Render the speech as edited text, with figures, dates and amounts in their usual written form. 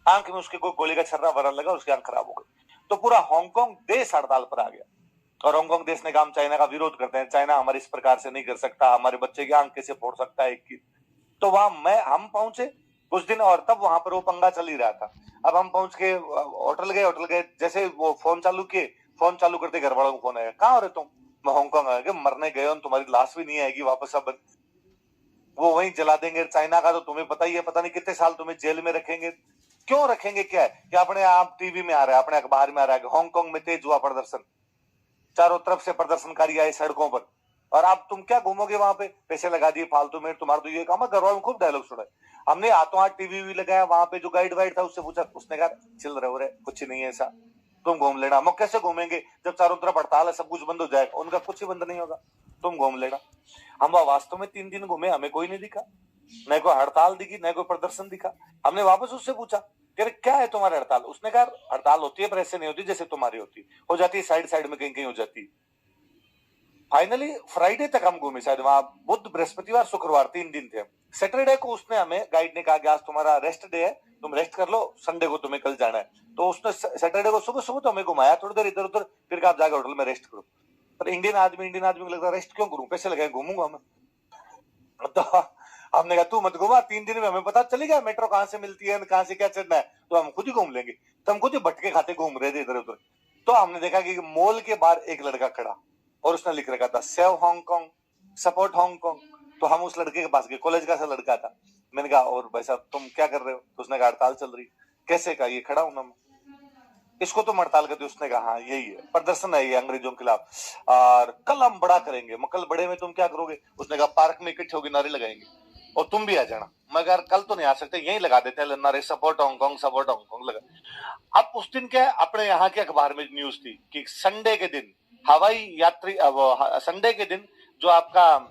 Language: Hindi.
आंख में उसके कोई गोली का छर्रा वरा लगा, उसकी आंख खराब हो गई। तो पूरा हांगकांग देश हड़ताल पर आ गया। और हांगकांग देश ने कहा हम चाइना का विरोध करते हैं, चाइना हमारे इस प्रकार से नहीं कर सकता, हमारे बच्चे की आंख कैसे फोड़ सकता है एक की। तो वहां हम पहुंचे कुछ दिन, और तब वहां पर वो पंगा चल ही रहा था। अब हम पहुंच के होटल गए, जैसे वो फोन चालू किए, फोन चालू करते घर वालों को फोन आया, कहाँ हो रहे तुम? मैं हांगकांग आ गया, मरने गए हो, तुम्हारी लाश भी नहीं आएगी वापस, अब वो वहीं जला देंगे। चाइना का तो तुम्हें पता ही है, पता नहीं कितने साल तुम्हें जेल में रखेंगे। क्यों रखेंगे? क्या है कि अपने आप टीवी में आ रहा है, अपने अखबार में आ रहा है कि हांगकांग में तेज हुआ प्रदर्शन, चारों तरफ से प्रदर्शनकारी आए सड़कों पर। और अब तुम क्या घूमोगे वहां पे, पैसे लगा दिए फालतू में, तुम्हारा तो ये काम है। घर वालों में खूब डायलॉग सुना। हमने हाथों हाथ टीवी भी लगाया, वहां पे जो गाइड वाइड था उससे पूछा, उसने कहा चिल रहे हो रे, कुछ नहीं है ऐसा, तुम घूम लेना। हम कैसे घूमेंगे जब चारों तरफ हड़ताल है, सब कुछ बंद हो जाएगा? उनका कुछ ही बंद नहीं होगा, तुम घूम लेना। हम वास्तव में 3 दिन घूमे, हमें कोई नहीं दिखा, न कोई हड़ताल दिखी, न कोई प्रदर्शन दिखा। हमने वापस उससे पूछा कि क्या है तुम्हारी हड़ताल? उसने कहा हड़ताल होती है पर ऐसे नहीं होती जैसे तुम्हारी होती, हो जाती है साइड साइड में, कहीं कहीं हो जाती है। फाइनली फ्राइडे तक हम घूमे, शायद वहां बुध बृहस्पतिवार शुक्रवार 3 दिन थे। सैटरडे को उसने हमें, गाइड ने कहा कि आज तुम्हारा रेस्ट डे है, तुम रेस्ट कर लो, संडे को तुम्हें कल जाना है। तो उसने सैटरडे को सुबह सुबह तो हमें घुमाया थोड़ी देर इधर उधर, फिर आप जाके होटल में रेस्ट करो। पर इंडियन आदमी को लगता है रेस्ट क्यों करूं, पैसे लगे घूमूंगा मैं। तो हमने कहा तू मत घुमा, 3 दिन में हमें पता चलेगा मेट्रो कहाँ से मिलती है, कहाँ से क्या चढ़ना है, तो हम खुद ही घूम लेंगे। तो हम खुद ही भटके खाते घूम रहे थे इधर उधर। तो हमने देखा कि मॉल के बाहर एक लड़का खड़ा, और उसने लिख रखा था सेव हांगकांग, सपोर्ट हांगकांग। तो हम उस लड़के के पास गए, कॉलेज का सा लड़का था। मैंने कहा और भाई साहब तुम क्या कर रहे हो? तो उसने कहा हड़ताल चल रही। कैसे? का ये खड़ा हूं ना मैं, इसको तो हड़ताल करते। उसने कहा हाँ यही है, प्रदर्शन है ये अंग्रेजों के खिलाफ, और कल हम बड़ा करेंगे। कल बड़े में तुम क्या करोगे? उसने कहा पार्क में इकट्ठे होकर नारे लगाएंगे, और तुम भी आ जाना। मगर कल तो नहीं आ सकते, यही लगा देते हैं नारे, सपोर्ट हांगकांग, सपोर्ट हांगकांग लगा। अब उस दिन क्या है, अपने यहाँ के अखबार में न्यूज थी कि संडे के दिन हवाई यात्री, संडे के दिन जो आपका